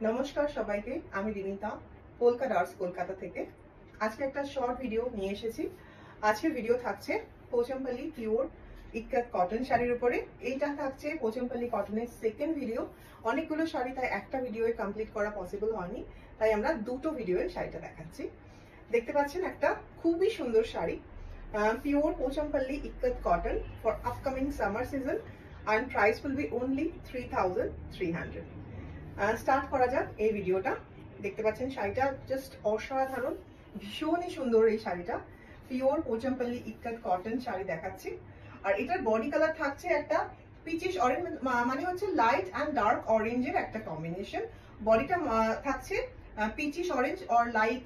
নমস্কার সবাইকে, আমি রিনিতা পোলকা ডটস কলকাতা থেকে। আজকে একটা শর্ট ভিডিও নিয়ে এসেছি। আজকের ভিডিও থাকছে পোচমপল্লী পিওর ইক্কাত কটন শাড়ির উপরে। এইটা থাকছে পোচমপল্লী কটনের সেকেন্ড ভিডিও। অনেকগুলো শাড়ি তাই একটা ভিডিওয়ে কমপ্লিট করা পসিবল হয়নি, তাই আমরা দুটো ভিডিওয়ে শাড়িটা দেখাচ্ছি। দেখতে পাচ্ছেন একটা খুবই সুন্দর শাড়ি, pure Pochampally ikkat cotton for upcoming summer season, and price will be only 3,300. Start করা যাক এই ভিডিওটা। দেখতে পাচ্ছেন শাড়িটা জাস্ট অসাধারণ, ভীষণই সুন্দর। এই শাড়িটা পিওর পোচমপল্লী ইক্কাত কটন শাড়ি দেখাচ্ছি। আর এটার বডি কালার থাকছে একটা পিচিশ অরেঞ্জ, মানে হচ্ছে লাইট অ্যান্ড ডার্ক অরেঞ্জের একটা কম্বিনেশন। বডিটা থাকছে peachish orange or light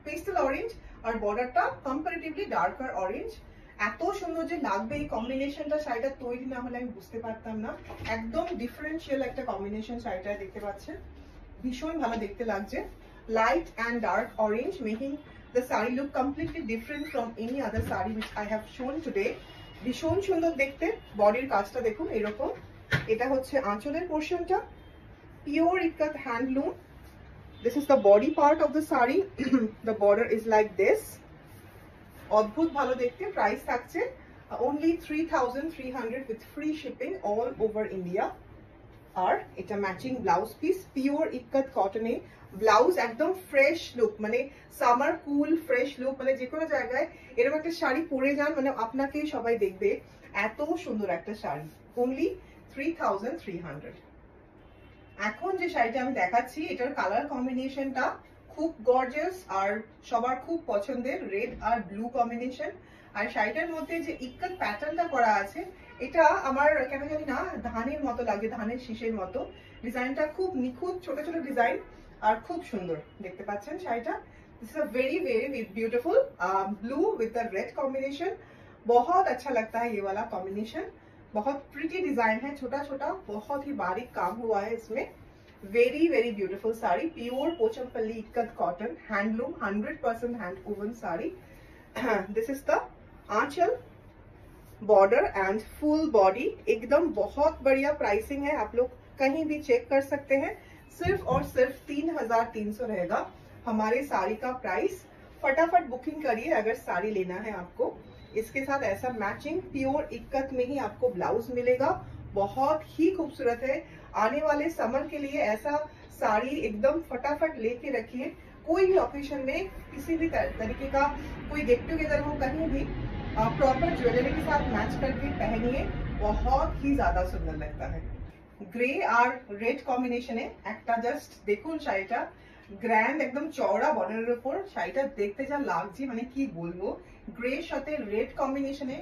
pastel orange, আর বর্ডারটা কম্পারেটিভলি ডার্কার অরেঞ্জ। এত সুন্দর যে লাগবে এই কম্বিনেশনটা, শাড়িটা তৈরি না হলে আমি বুঝতে পারতাম না। একদম ডিফারেন্সিয়াল একটা কম্বিনেশন শাড়িটা, দেখতে পাচ্ছেন ভীষণ ভালো দেখতে লাগছে। Light and dark orange making the saree look completely different from any other saree which I have shown today. ভীষণ সুন্দর দেখতে। বডির কাজটা দেখুন এরকম। এটা হচ্ছে আঁচলের পোর্শনটা, pure ikat handloom. This is the body part of the saree. The border is like this. অদ্ভুত ভালো দেখতে। প্রাইস থাকছে only 3,300 with free shipping all over India. আর এটা matching blouse piece, pure ikkat কটনে। ব্লাউজ একদম ফ্রেশ লুক, মানে summer cool fresh look, মানে যে কোনো জায়গায় এরকম একটা শাড়ি পরে যান, মানে আপনাকেই সবাই দেখবে। এত সুন্দর একটা শাড়ি, only 3,300। এখন যে শাড়িটা আমি দেখাচ্ছি, এটার কালার কম্বিনেশনটা খুব গর্জিয়াস আর সবার খুব পছন্দের, রেড আর ব্লু কম্বিনেশন। আর শাড়িটার মধ্যে যে ইক্কাত প্যাটার্নটা করা আছে, এটা আমার কেন জানি না ধানের মতো লাগে, ধানের শীষের মতো। ডিজাইনটা খুব নিখুঁত, ছোট ছোট ডিজাইন আর খুব সুন্দর দেখতে পাচ্ছেন শাড়িটা। This is a very very beautiful blue with the red combination. बहुत अच्छा लगता है ये वाला कॉम्बिनेशन। बहुत प्रिटी डिजाइन है, छोटा छोटा बहुत ही बारीक काम हुआ है इसमें। Very very beautiful sari, pure Pochampally ikat cotton handloom, 100% hand woven sari. This is the anchal, border and full body एकदम बहुत बढ़िया प्राइसिंग है। आप लोग कहीं भी चेक कर सकते हैं। सिर्फ और सिर्फ 3,300 रहेगा हमारे साड़ी का प्राइस। फटाफट बुकिंग करिए अगर साड़ी लेना है आपको। इसके साथ ऐसा मैचिंग प्योर इक्कत में ही आपको ब्लाउज मिलेगा, बहुत ही खूबसूरत है। आने वाले समर के लिए ऐसा साड़ी एकदम फटाफट लेके रखिए। कोई भी ऑकेशन में किसी भी तरीके का कोई गेट टुगेदर हो, कहीं भी प्रॉपर ज्वेलरी के साथ मैच करके पहनिए, बहुत ही ज्यादा सुंदर लगता है। ग्रे और रेड कॉम्बिनेशने একটা জাস্ট দেখুন শাড়িটা, গ্র্যান্ড একদম চওড়া বর্ডারের উপর শাড়িটা দেখতে যা লাগছে, মানে কি বলবো। গ্রে সাথে রেড কম্বিনেশনে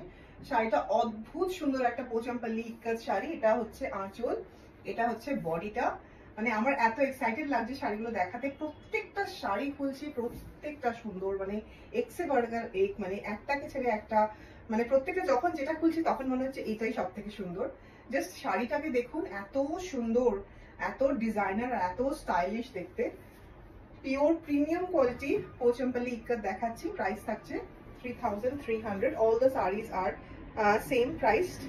শাড়িটা অদ্ভুত সুন্দর একটা পোচমপল্লী ইক্কাত শাড়ি। এটা হচ্ছে আঁচল, এটা হচ্ছে বডিটা। মানে আমার এত এক্সাইটেড লাগছে শাড়িগুলো দেখাতে। প্রত্যেকটা শাড়ি খুলছি, প্রত্যেকটা সুন্দর, মানে এক্সে বার্গার এক, মানে একটাকে ছেড়ে একটা, মানে প্রত্যেকটা যখন যেটা খুলছি তখন মনে হচ্ছে এটাই সব থেকে সুন্দর। জাস্ট শাড়িটাকে দেখুন, এত সুন্দর, এত ডিজাইনার, এত স্টাইলিশ দেখতে। Pure premium quality Pochampally ikat দেখাচ্ছি। প্রাইস থাকছে 3,300। All the saris are same priced.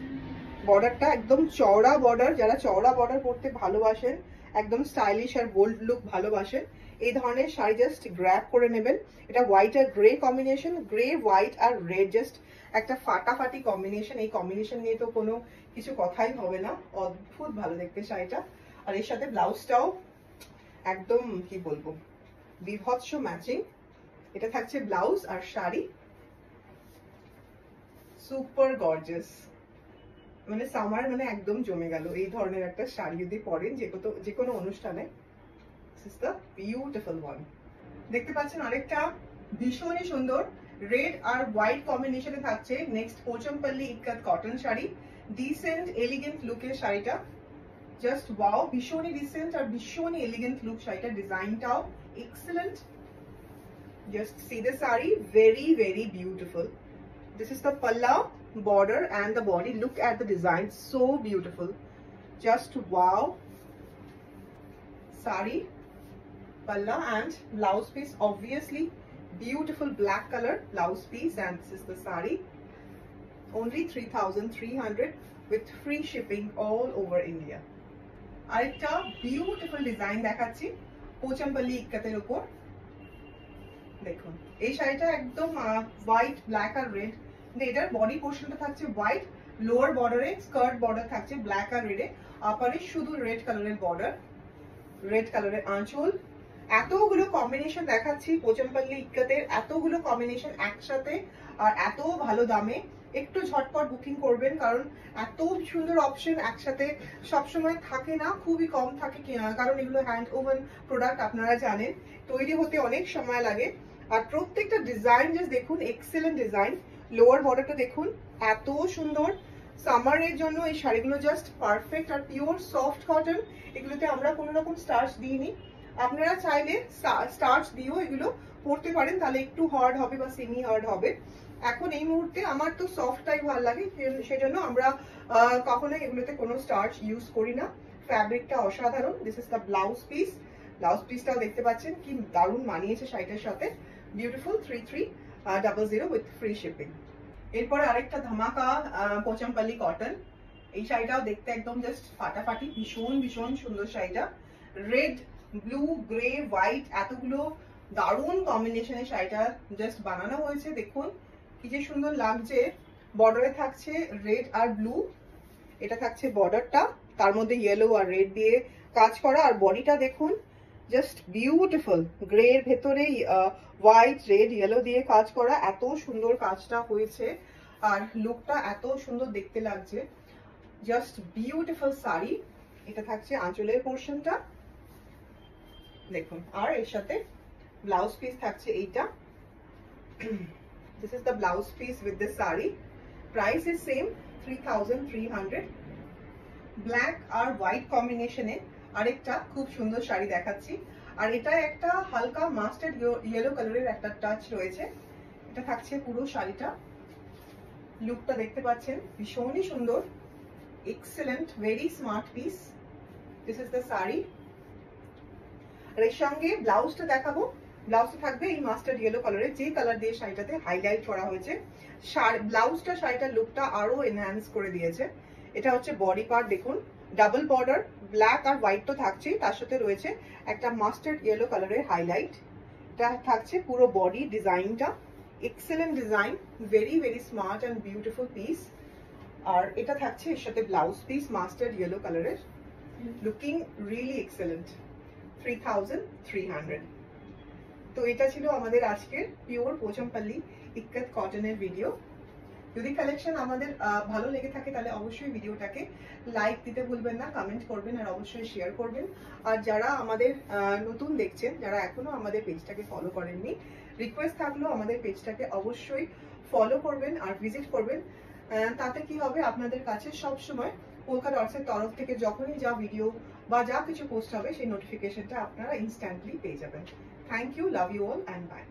বর্ডারটা একদম চওড়া বর্ডার, যারা চওড়া বর্ডার পরতে ভালোবাসেন, একদম স্টাইলিশ আর বোল্ড লুক ভালোবাসেন, এই ধরনের শাড়ি জাস্ট গ্র্যাব করে নেবেন। এটা হোয়াইট আর গ্রে কম্বিনেশন, গ্রে হোয়াইট আর রেড জাস্ট একটা ফাটাফাটি কম্বিনেশন। এই কম্বিনেশন নিয়ে তো কোনো কিছু কথাই হবে না, অদ্ভুত ভালো দেখতে শাড়িটা। আর এর সাথে ব্লাউজটাও একদম কি বলবো, বিভৎস ম্যাচিং। এটা থাকছে ব্লাউজ আর শাড়ি, সুপার গর্জিয়াস। মানে সামার মানে একদম জমে গেল এই ধরনের একটা শাড়ি যদি পরেন যে কোনো অনুষ্ঠানে। This is the beautiful one. দেখতে পাচ্ছেন আরেকটা ভীষণই সুন্দর রেড আর হোয়াইট কম্বিনেশনে থাকছে নেক্সট পোচমপল্লী ইক্কাত কটন শাড়ি। ডিসেন্ট এলিগেন্ট লুকের শাড়িটা, জাস্ট ওয়াও, ভীষণই ডিসেন্ট আর ভীষণই এলিগেন্ট লুক শাড়িটা। ডিজাইনটাও এক্সেলেন্ট। জাস্ট সি দ্য শাড়ি, very very beautiful. This is the palla, border and the body. Look at the design, so beautiful. Just wow. Sari, palla and blouse piece, obviously beautiful black color blouse piece, and this is the sari. Only 3,300 with free shipping all over India. আরেকটা beautiful design দেখাচ্ছি পোচামপল্লি ইক্কাতের উপর। দেখুন এই শাড়িটা একদম white, black আর red. এটার body পোর্শনটা থাকছে হোয়াইট, লোয়ার বর্ডারে স্কার্ট বর্ডার থাকছে ব্ল্যাক আর রেডে, আপারে শুধু রেড কালারের বর্ডার, রেড কালারের আঁচল। এতগুলো কম্বিনেশন দেখাচ্ছি পোচামপল্লি ইক্কাতের, এতগুলো কম্বিনেশন একসাথে আর এত ভালো দামে। একটু ঝটপট বুকিং করবেন, কারণ এত সুন্দর অপশন একসাথে সবসময় থাকে না, খুবই কম থাকে, কারণ এগুলো হ্যান্ড ওভেন প্রোডাক্ট, আপনারা জানেন তৈরি হতে অনেক সময় লাগে। আর প্রত্যেকটা ডিজাইন জাস্ট দেখুন, এক্সেলেন্ট ডিজাইন। লোয়ার বর্ডারটা দেখুন এত সুন্দর, সামারের জন্য এই শাড়িগুলো জাস্ট পারফেক্ট। আর পিওর সফট কটন, এগুলোতে আমরা কোনো রকম স্টার্চ দিইনি। আপনারা চাইলে স্টার্চ দিয়েও এগুলো পরতে পারেন, তাহলে একটু হার্ড হবে বা সেমি হার্ড হবে। এখন এই মুহূর্তে আমার তো সফটটাই ভালো লাগে, সেজন্য আমরা কখনোই এগুলোতে কোনো স্টার্চ ইউজ করি না। ফ্যাব্রিকটা অসাধারণ। This is the blouse piece. Blouse পিসটাও দেখতে পাচ্ছেন কি দারুণ মানিয়েছে শাড়িটার সাথে। Beautiful 3300 with free shipping. এরপরে আরেকটা ধামাকা পোচামপল্লি কটন। এই শাড়িটাও দেখতে একদম জাস্ট ফাটাফাটি, ভীষণ ভীষণ সুন্দর শাড়িটা। রেড, ব্লু, গ্রে, হোয়াইট এতগুলো দারুণ কম্বিনেশনের শাড়িটা জাস্ট বানানো হয়েছে। দেখুন কি যে সুন্দর লাগছে। বর্ডারে থাকছে রেড আর ব্লু, এটা থাকছে বর্ডারটা, তার মধ্যে ইয়েলো আর রেড দিয়ে কাজ করা। আর বডিটা দেখুন জাস্ট বিউটিফুল, গ্রে এর ভেতরে হোয়াইট, রেড, ইয়েলো দিয়ে কাজ করা। এত সুন্দর কাজটা হয়েছে আর লুকটা এত সুন্দর দেখতে লাগছে, জাস্ট বিউটিফুল শাড়ি। এটা থাকছে আঁচলের পোর্শনটা দেখুন, আর এর সাথে ব্লাউজ পিস থাকছে এইটা। This is the blouse piece with this saree. Price is same 3300. Black আর হোয়াইট কম্বিনেশনে আরেকটা খুব সুন্দর শাড়ি দেখাচ্ছি। আর এটা একটা হালকা মাস্টার্ড ইয়েলো কালারের একটা টাচ রয়েছে। এটা থাকছে পুরো শাড়িটা। লুকটা দেখতে পাচ্ছেন ভীষণই সুন্দর, excellent, very smart piece. This is the sari. আর এর সঙ্গে ব্লাউজটা দেখাবো। ব্লাউজটা থাকবে এই মাস্টার্ড ইয়েলো কালারের, যে কালার দিয়ে শাড়িটাতে হাইলাইট করা হয়েছে। ব্লাউজটা শাড়িটার লুকটা আরো এনহ্যান্স করে দিয়েছে। এটা হচ্ছে বডি পার্ট, দেখুন ডাবল বর্ডার, ব্ল্যাক আর হোয়াইট তো থাকছেই, তার সাথে রয়েছে একটা মাস্টার্ড ইয়েলো কালারের হাইলাইট। এটা থাকছে পুরো বডি ডিজাইনটা, excellent design, very very smart and beautiful piece. আর এটা থাকছে এর সাথে ব্লাউজ পিস মাস্টার্ড ইয়েলো কালারের, লুকিং রিয়েলি এক্সেলেন্ট। 3300। তো এটা ছিল আমাদের আজকের পিওর পোচামপল্লি ইক্কাত কটনের ভিডিও। যদি কালেকশন আমাদের ভালো লেগে থাকে তাহলে অবশ্যই ভিডিওটাকে লাইক দিতে ভুলবেন না, কমেন্ট করবেন আর অবশ্যই শেয়ার করবেন। আর যারা আমাদের নতুন দেখছেন, যারা এখনো আমাদের পেজটাকে ফলো করেননি, রিকোয়েস্ট থাকলো আমাদের পেজটাকে অবশ্যই ফলো করবেন আর ভিজিট করবেন। তাতে কি হবে, আপনাদের কাছে সবসময় পোলকা ডটসের তরফ থেকে যখনই যা ভিডিও বা যা কিছু পোস্ট হবে সেই নোটিফিকেশনটা আপনারা ইনস্ট্যান্টলি পেয়ে যাবেন। Thank you, love you all and by.